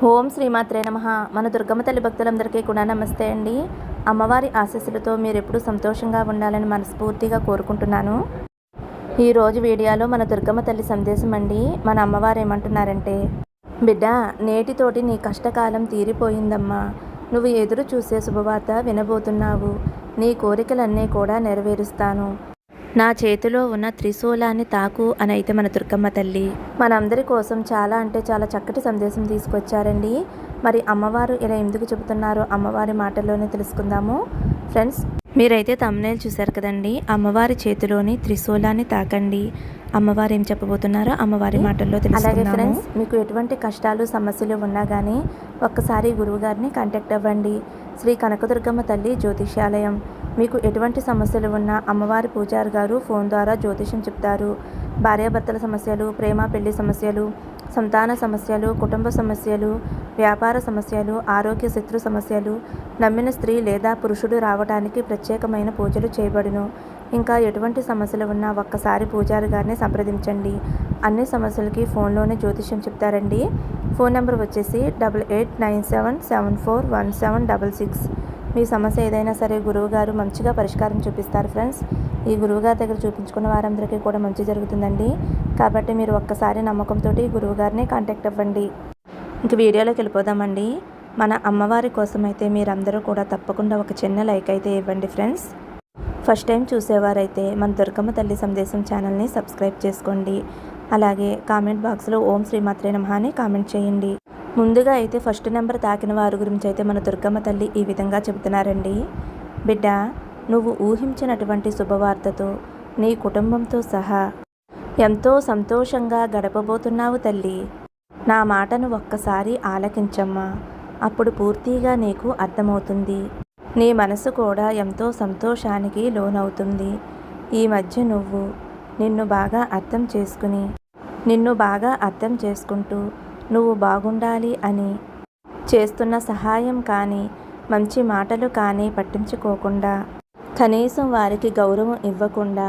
ఓం శ్రీమాత్రే నమః. మన దుర్గమ్మ తల్లి భక్తులందరికీ కూడా నమస్తే అండి. అమ్మవారి ఆశీస్సులతో మీరు ఎప్పుడూ సంతోషంగా ఉండాలని మనస్ఫూర్తిగా కోరుకుంటున్నాను. ఈరోజు వీడియోలో మన దుర్గమ్మ తల్లి సందేశం అండి. మన అమ్మవారు ఏమంటున్నారంటే, బిడ్డ, నేటితోటి నీ కష్టకాలం తీరిపోయిందమ్మా. నువ్వు ఎదురు చూసే శుభవార్త వినబోతున్నావు. నీ కోరికలన్నీ కూడా నెరవేరుస్తాను. నా చేతిలో ఉన్న త్రిశూలాన్ని తాకు అని అయితే మన దుర్గమ్మ తల్లి మనందరి కోసం చాలా అంటే చాలా చక్కటి సందేశం తీసుకొచ్చారండి. మరి అమ్మవారు ఇలా ఎందుకు చెబుతున్నారో అమ్మవారి మాటల్లోనే తెలుసుకుందాము. ఫ్రెండ్స్, మీరైతే థంబ్నెయిల్ చూశారు కదండి. అమ్మవారి చేతిలోని త్రిశూలాన్ని తాకండి. అమ్మవారు ఏం చెప్పబోతున్నారో అమ్మవారి మాటల్లో తెలుసుకుందాము. అలాగే ఫ్రెండ్స్, మీకు ఎటువంటి కష్టాలు సమస్యలు ఉన్నా కానీ ఒక్కసారి గురువుగారిని కాంటాక్ట్ అవ్వండి. శ్రీ కనకదుర్గమ్మ తల్లి జ్యోతిష్యాలయం. మీకు ఎటువంటి సమస్యలు ఉన్నా అమ్మవారి పూజారి గారు ఫోన్ ద్వారా జ్యోతిషం చెప్తారు. భార్యాభర్తల సమస్యలు, ప్రేమ పెళ్లి సమస్యలు, సంతాన సమస్యలు, కుటుంబ సమస్యలు, వ్యాపార సమస్యలు, ఆరోగ్య శత్రు సమస్యలు, నమ్మిన స్త్రీ లేదా పురుషుడు రావడానికి ప్రత్యేకమైన పూజలు చేయబడును. ఇంకా ఎటువంటి సమస్యలు ఉన్నా ఒక్కసారి పూజారి గారిని సంప్రదించండి. అన్ని సమస్యలకి ఫోన్లోనే జ్యోతిష్యం చెప్తారండి. ఫోన్ నెంబర్ వచ్చేసి 8897741766. మీ సమస్య ఏదైనా సరే గురువుగారు మంచిగా పరిష్కారం చూపిస్తారు ఫ్రెండ్స్. ఈ గురువుగారి దగ్గర చూపించుకున్న వారందరికీ కూడా మంచి జరుగుతుందండి. కాబట్టి మీరు ఒక్కసారి నమ్మకంతో గురువుగారిని కాంటాక్ట్ అవ్వండి. ఇంక వీడియోలోకి వెళ్ళిపోదామండి. మన అమ్మవారి కోసం అయితే మీరందరూ కూడా తప్పకుండా ఒక చిన్న లైక్ అయితే ఇవ్వండి ఫ్రెండ్స్. ఫస్ట్ టైం చూసేవారైతే మన దుర్గమ్మ తల్లి సందేశం ఛానల్ని సబ్స్క్రైబ్ చేసుకోండి. అలాగే కామెంట్ బాక్స్లో ఓం శ్రీమాత్రే నమః అని కామెంట్ చేయండి. ముందుగా అయితే ఫస్ట్ నెంబర్ తాకిన వారి గురించి అయితే మన దుర్గమ్మ తల్లి ఈ విధంగా చెబుతున్నారండి. బిడ్డ, నువ్వు ఊహించినటువంటి శుభవార్తతో నీ కుటుంబంతో సహా ఎంతో సంతోషంగా గడపబోతున్నావు తల్లి. నా మాటను ఒక్కసారి ఆలకించమ్మా. అప్పుడు పూర్తిగా నీకు అర్థమవుతుంది. నీ మనసు కూడా ఎంతో సంతోషానికి లోనవుతుంది. ఈ మధ్య నిన్ను బాగా అర్థం చేసుకుంటూ నువ్వు బాగుండాలి అని చేస్తున్న సహాయం కానీ మంచి మాటలు కానీ పట్టించుకోకుండా, కనీసం వారికి గౌరవం ఇవ్వకుండా,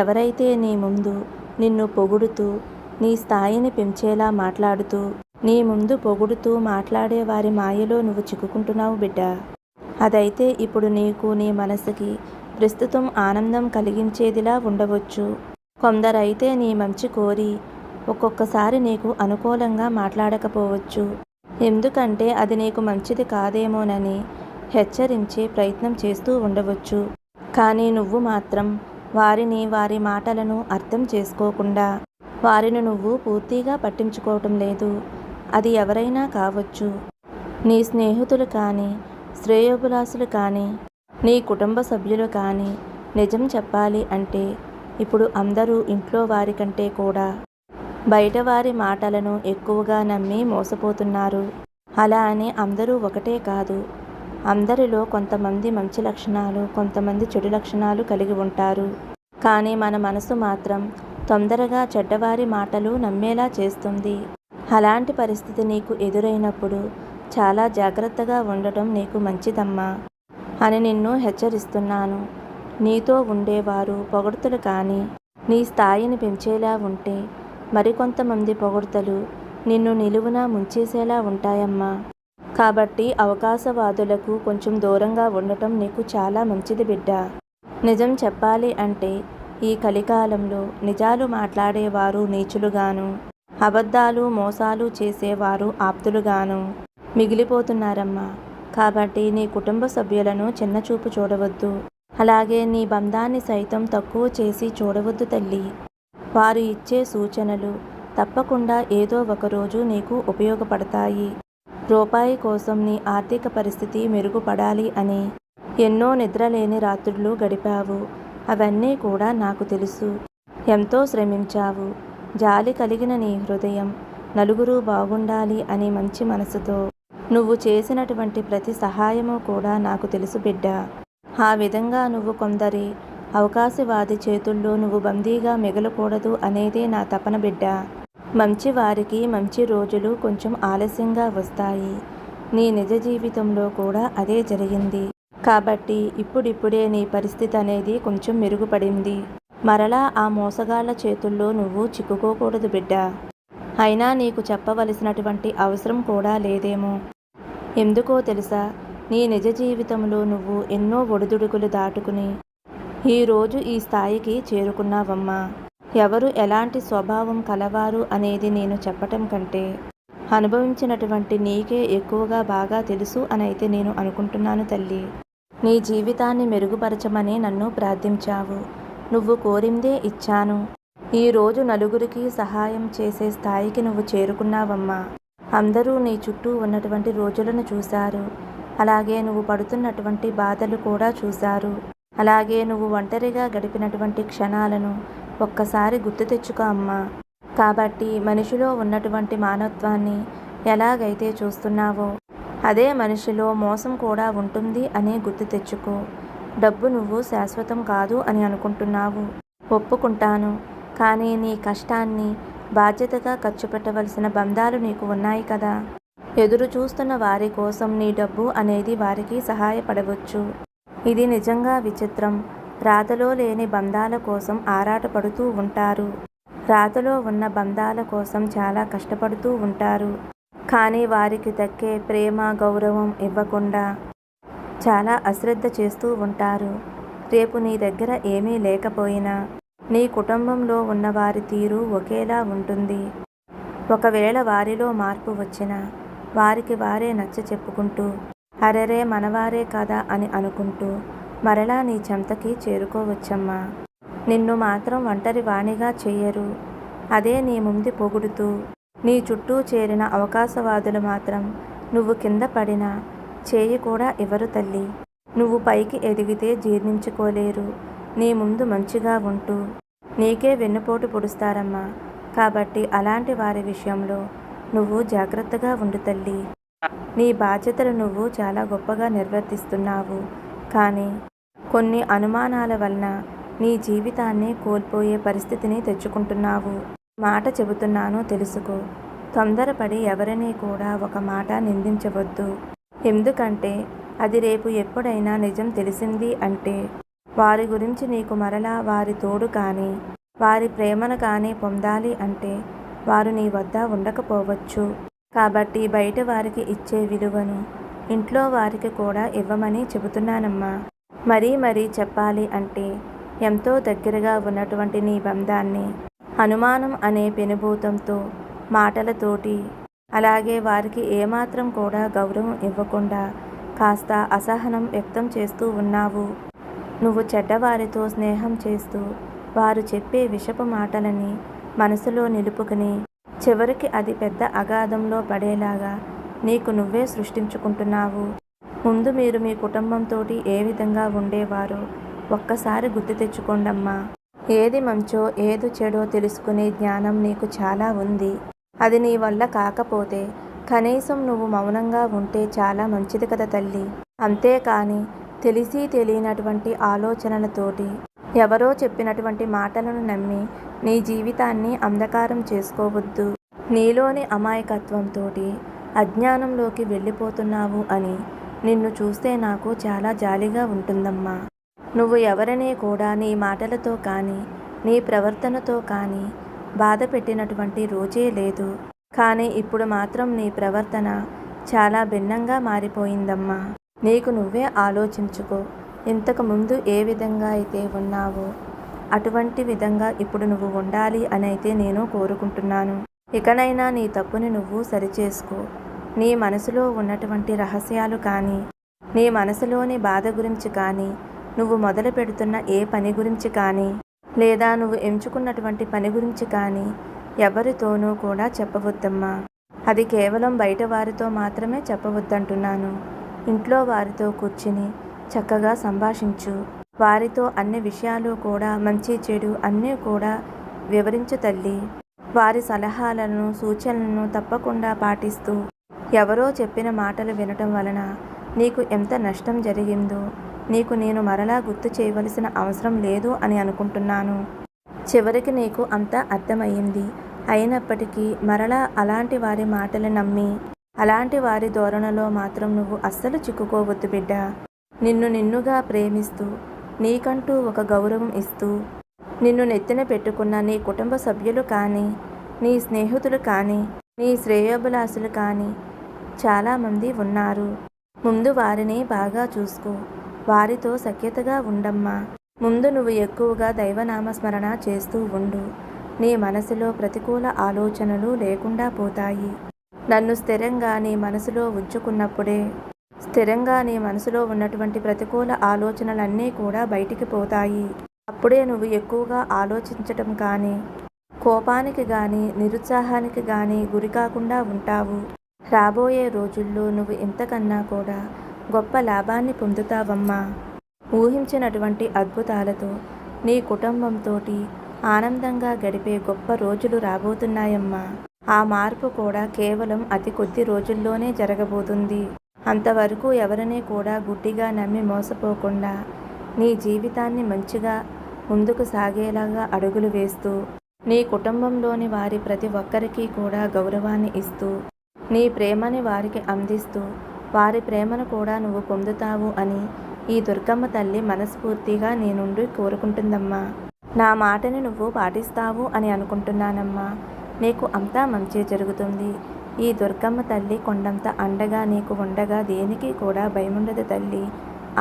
ఎవరైతే నీ ముందు నిన్ను పొగుడుతూ నీ స్థాయిని పెంచేలా మాట్లాడుతూ నీ ముందు పొగుడుతూ మాట్లాడే వారి మాయలో నువ్వు చిక్కుకుంటున్నావు బిడ్డ. అదైతే ఇప్పుడు నీకు నీ మనసుకి ప్రస్తుతం ఆనందం కలిగించేదిలా ఉండవచ్చు. కొందరైతే నీ మంచి కోరి ఒక్కొక్కసారి నీకు అనుకూలంగా మాట్లాడకపోవచ్చు. ఎందుకంటే అది నీకు మంచిది కాదేమోనని హెచ్చరించే ప్రయత్నం చేస్తూ ఉండవచ్చు. కానీ నువ్వు మాత్రం వారి మాటలను అర్థం చేసుకోకుండా వారిని నువ్వు పూర్తిగా పట్టించుకోవటం లేదు. అది ఎవరైనా కావచ్చు. నీ స్నేహితులు కానీ, శ్రేయోభిలాషులు కానీ, నీ కుటుంబ సభ్యులు కానీ. నిజం చెప్పాలి అంటే ఇప్పుడు అందరూ ఇంట్లో వారి కంటే కూడా బయట వారి మాటలను ఎక్కువగా నమ్మి మోసపోతున్నారు. అలా అని అందరూ ఒకటే కాదు. అందరిలో కొంతమంది మంచి లక్షణాలు, కొంతమంది చెడు లక్షణాలు కలిగి ఉంటారు. కానీ మన మనసు మాత్రం తొందరగా చెడ్డవారి మాటలు నమ్మేలా చేస్తుంది. అలాంటి పరిస్థితి నీకు ఎదురైనప్పుడు చాలా జాగ్రత్తగా ఉండటం నీకు మంచిదమ్మా అని నిన్ను హెచ్చరిస్తున్నాను. నీతో ఉండేవారు పొగడ్తలు కానీ నీ స్థాయిని పెంచేలా ఉంటే మరికొంతమంది పొగడ్తలు నిన్ను నిలువునా ముంచేసేలా ఉంటాయమ్మా. కాబట్టి అవకాశవాదులకు కొంచెం దూరంగా ఉండటం నీకు చాలా మంచిది బిడ్డ. నిజం చెప్పాలి అంటే ఈ కలికాలంలో నిజాలు మాట్లాడేవారు నీచులుగాను, అబద్ధాలు మోసాలు చేసేవారు ఆప్తులుగాను మిగిలిపోతున్నారమ్మా. కాబట్టి నీ కుటుంబ సభ్యులను చిన్నచూపు చూడవద్దు. అలాగే నీ బంధాన్ని సైతం తక్కువ చేసి చూడవద్దు తల్లి. వారు ఇచ్చే సూచనలు తప్పకుండా ఏదో ఒకరోజు నీకు ఉపయోగపడతాయి. రూపాయి కోసం నీ ఆర్థిక పరిస్థితి మెరుగుపడాలి అని ఎన్నో నిద్రలేని రాత్రులు గడిపావు. అవన్నీ కూడా నాకు తెలుసు. ఎంతో శ్రమించావు. జాలి కలిగిన నీ హృదయం నలుగురు బాగుండాలి అని మంచి మనసుతో నువ్వు చేసినటువంటి ప్రతి సహాయము కూడా నాకు తెలుసు బిడ్డ. ఆ విధంగా నువ్వు కొందరి అవకాశవాది చేతుల్లో నువ్వు బందీగా మిగలకూడదు అనేదే నా తపన బిడ్డ. మంచి వారికి మంచి రోజులు కొంచెం ఆలస్యంగా వస్తాయి. నీ నిజ జీవితంలో కూడా అదే జరిగింది. కాబట్టి ఇప్పుడిప్పుడే నీ పరిస్థితి అనేది కొంచెం మెరుగుపడింది. మరలా ఆ మోసగాళ్ల చేతుల్లో నువ్వు చిక్కుకోకూడదు బిడ్డ. అయినా నీకు చెప్పవలసినటువంటి అవసరం కూడా లేదేమో. ఎందుకో తెలుసా, నీ నిజ జీవితంలో నువ్వు ఎన్నో ఒడిదుడుకులు దాటుకుని ఈరోజు ఈ స్థాయికి చేరుకున్నావమ్మా. ఎవరు ఎలాంటి స్వభావం కలవారు అనేది నేను చెప్పటం కంటే అనుభవించినటువంటి నీకే ఎక్కువగా బాగా తెలుసు అనైతే నేను అనుకుంటున్నాను తల్లి. నీ జీవితాన్ని మెరుగుపరచమని నన్ను ప్రార్థించావు. నువ్వు కోరిందే ఇచ్చాను. ఈరోజు నలుగురికి సహాయం చేసే స్థాయికి నువ్వు చేరుకున్నావమ్మా. అందరూ నీ చుట్టూ ఉన్నటువంటి రోజులను చూశారు. అలాగే నువ్వు పడుతున్నటువంటి బాధలు కూడా చూశారు. అలాగే నువ్వు ఒంటరిగా గడిపినటువంటి క్షణాలను ఒక్కసారి గుర్తు తెచ్చుకో అమ్మా. కాబట్టి మనిషిలో ఉన్నటువంటి మానవత్వాన్ని ఎలాగైతే చూస్తున్నావో అదే మనిషిలో మోసం కూడా ఉంటుంది అని గుర్తు తెచ్చుకో. డబ్బు నువ్వు శాశ్వతం కాదు అని అనుకుంటున్నావు, ఒప్పుకుంటాను. కానీ నీ కష్టాన్ని బాధ్యతగా ఖర్చు పెట్టవలసిన బంధాలు నీకు ఉన్నాయి కదా. ఎదురు చూస్తున్న వారి కోసం నీ డబ్బు అనేది వారికి సహాయపడవచ్చు. ఇది నిజంగా విచిత్రం. రాతలో లేని బంధాల కోసం ఆరాటపడుతూ ఉంటారు. రాతలో ఉన్న బంధాల కోసం చాలా కష్టపడుతూ ఉంటారు. కానీ వారికి దక్కే ప్రేమ గౌరవం ఇవ్వకుండా చాలా అశ్రద్ధ చేస్తూ ఉంటారు. రేపు నీ దగ్గర ఏమీ లేకపోయినా నీ కుటుంబంలో ఉన్న వారి తీరు ఒకేలా ఉంటుంది. ఒకవేళ వారిలో మార్పు వచ్చినా వారికి వారే నచ్చ చెప్పుకుంటూ అరెరే మనవారే కదా అని అనుకుంటూ మరలా నీ చెంతకి చేరుకోవచ్చమ్మా. నిన్ను మాత్రం ఒంటరి వాణిగా చెయ్యరు. అదే నీ ముందు పొగుడుతూ నీ చుట్టూ చేరిన అవకాశవాదులు మాత్రం నువ్వు కింద పడినా చేయి కూడా ఇవ్వరు తల్లి. నువ్వు పైకి ఎదిగితే జీర్ణించుకోలేరు. నీ ముందు మంచిగా ఉంటూ నీకే వెన్నుపోటు పొడుస్తారమ్మా. కాబట్టి అలాంటి వారి విషయంలో నువ్వు జాగ్రత్తగా ఉండు తల్లి. నీ బాధ్యతలు నువ్వు చాలా గొప్పగా నిర్వర్తిస్తున్నావు. కానీ కొన్ని అనుమానాల వలన నీ జీవితాన్ని కోల్పోయే పరిస్థితిని తెచ్చుకుంటున్నావు. మాట చెబుతున్నాను తెలుసుకో. తొందరపడి ఎవరినీ కూడా ఒక మాట నిందించవద్దు. ఎందుకంటే అది రేపు ఎప్పుడైనా నిజం తెలిసింది అంటే వారి గురించి నీకు మరలా వారి తోడు కానీ వారి ప్రేమను కానీ పొందాలి అంటే వారు నీ వద్ద ఉండకపోవచ్చు. కాబట్టి బయట వారికి ఇచ్చే విలువను ఇంట్లో వారికి కూడా ఇవ్వమని చెబుతున్నానమ్మా. మరీ చెప్పాలి అంటే ఎంతో దగ్గరగా ఉన్నటువంటి నీ బంధాన్ని అనుమానం అనే పెనుభూతంతో మాటలతోటి అలాగే వారికి ఏమాత్రం కూడా గౌరవం ఇవ్వకుండా కాస్త అసహనం వ్యక్తం చేస్తూ ఉన్నావు. నువ్వు చెడ్డవారితో స్నేహం చేస్తూ వారు చెప్పే విషపు మాటలని మనసులో నిలుపుకుని చివరికి అది పెద్ద అగాధంలో పడేలాగా నీకు నువ్వే సృష్టించుకుంటున్నావు. ముందు మీరు మీ కుటుంబంతో ఏ విధంగా ఉండేవారో ఒక్కసారి గుర్తు తెచ్చుకోండమ్మా. ఏది మంచో ఏది చెడో తెలుసుకునే జ్ఞానం నీకు చాలా ఉంది. అది నీ వల్ల కాకపోతే కనీసం నువ్వు మౌనంగా ఉంటే చాలా మంచిది కదా తల్లి. అంతేకాని తెలిసి తెలియనటువంటి ఆలోచనలతోటి ఎవరో చెప్పినటువంటి మాటలను నమ్మి నీ జీవితాన్ని అంధకారం చేసుకోవద్దు. నీలోని అమాయకత్వంతో అజ్ఞానంలోకి వెళ్ళిపోతున్నావు అని నిన్ను చూస్తే నాకు చాలా జాలిగా ఉంటుందమ్మా. నువ్వు ఎవరినీ కూడా నీ మాటలతో కానీ నీ ప్రవర్తనతో కానీ బాధ పెట్టినటువంటి రోజే లేదు. కానీ ఇప్పుడు మాత్రం నీ ప్రవర్తన చాలా భిన్నంగా మారిపోయిందమ్మా. నీకు నువ్వే ఆలోచించుకో. ఇంతకు ముందు ఏ విధంగా అయితే ఉన్నావో అటువంటి విధంగా ఇప్పుడు నువ్వు ఉండాలి అని అయితే నేను కోరుకుంటున్నాను. ఇకనైనా నీ తప్పుని నువ్వు సరిచేసుకో. నీ మనసులో ఉన్నటువంటి రహస్యాలు కానీ నీ మనసులోని బాధ గురించి కానీ నువ్వు మొదలు పెడుతున్న ఏ పని గురించి కానీ లేదా నువ్వు ఎంచుకున్నటువంటి పని గురించి కానీ ఎవరితోనూ కూడా చెప్పవద్దమ్మా. అది కేవలం బయట వారితో మాత్రమే చెప్పవద్దంటున్నాను. ఇంట్లో వారితో కూర్చుని చక్కగా సంభాషించు. వారితో అన్ని విషయాలు కూడా మంచి చెడు అన్నీ కూడా వివరించు తల్లి. వారి సలహాలను సూచనలను తప్పకుండా పాటిస్తూ ఎవరో చెప్పిన మాటలు వినటం వలన నీకు ఎంత నష్టం జరిగిందో నీకు నేను మరలా గుర్తు చేయవలసిన అవసరం లేదు అని అనుకుంటున్నాను. చివరికి నీకు అంతా అర్థమయ్యింది. అయినప్పటికీ మరలా అలాంటి వారి మాటలు నమ్మి అలాంటి వారి ధోరణిలో మాత్రం నువ్వు అస్సలు చిక్కుకోవద్దు బిడ్డ. నిన్నుగా ప్రేమిస్తూ నీకంటూ ఒక గౌరవం ఇస్తూ నిన్ను నెత్తిన పెట్టుకున్న నీ కుటుంబ సభ్యులు కానీ నీ స్నేహితులు కానీ నీ శ్రేయోభిలాషులు కానీ చాలామంది ఉన్నారు. ముందు వారిని బాగా చూసుకో. వారితో సఖ్యతగా ఉండమ్మా. ముందు నువ్వు ఎక్కువగా దైవనామస్మరణ చేస్తూ ఉండు. నీ మనసులో ప్రతికూల ఆలోచనలు లేకుండా పోతాయి. నన్ను స్థిరంగా నీ మనసులో ఉంచుకున్నప్పుడే స్థిరంగా నీ మనసులో ఉన్నటువంటి ప్రతికూల ఆలోచనలన్నీ కూడా బయటికి పోతాయి. అప్పుడే నువ్వు ఎక్కువగా ఆలోచించటం కానీ కోపానికి కానీ నిరుత్సాహానికి కానీ గురి కాకుండా ఉంటావు. రాబోయే రోజుల్లో నువ్వు ఇంతకన్నా కూడా గొప్ప లాభాన్ని పొందుతావమ్మా. ఊహించినటువంటి అద్భుతాలతో నీ కుటుంబంతోటి ఆనందంగా గడిపే గొప్ప రోజులు రాబోతున్నాయమ్మా. ఆ మార్పు కూడా కేవలం అతి కొద్ది రోజుల్లోనే జరగబోతుంది. అంతవరకు ఎవరిని కూడా గుడ్డిగా నమ్మి మోసపోకుండా నీ జీవితాన్ని మంచిగా ముందుకు సాగేలాగా అడుగులు వేస్తూ నీ కుటుంబంలోని వారి ప్రతి ఒక్కరికి కూడా గౌరవాన్ని ఇస్తూ నీ ప్రేమని వారికి అందిస్తూ వారి ప్రేమను కూడా నువ్వు పొందుతావు అని ఈ దుర్గమ్మ తల్లి మనస్ఫూర్తిగా నీ నుండి కోరుకుంటుందమ్మా. నా మాటని నువ్వు పాటిస్తావు అని అనుకుంటున్నానమ్మా. నీకు అంతా మంచి జరుగుతుంది. ఈ దుర్గమ్మ తల్లి కొండంత అండగా నీకు ఉండగా దేనికి కూడా భయముండదు తల్లి.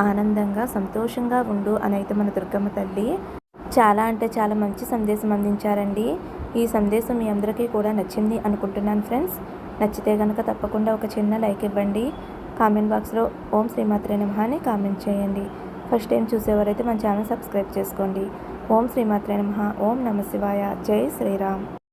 ఆనందంగా సంతోషంగా ఉండు అని అయితే మన దుర్గమ్మ తల్లి చాలా అంటే చాలా మంచి సందేశం అందించారండి. ఈ సందేశం మీ అందరికీ కూడా నచ్చింది అనుకుంటున్నాను ఫ్రెండ్స్. నచ్చితే కనుక తప్పకుండా ఒక చిన్న లైక్ ఇవ్వండి. కామెంట్ బాక్స్లో ఓం శ్రీమాత్రే నమః అని కామెంట్ చేయండి. ఫస్ట్ టైం చూసేవారైతే మన ఛానల్ సబ్స్క్రైబ్ చేసుకోండి. ఓం శ్రీమాత్రే నమః. ఓం నమః శివాయ. జై శ్రీరామ్.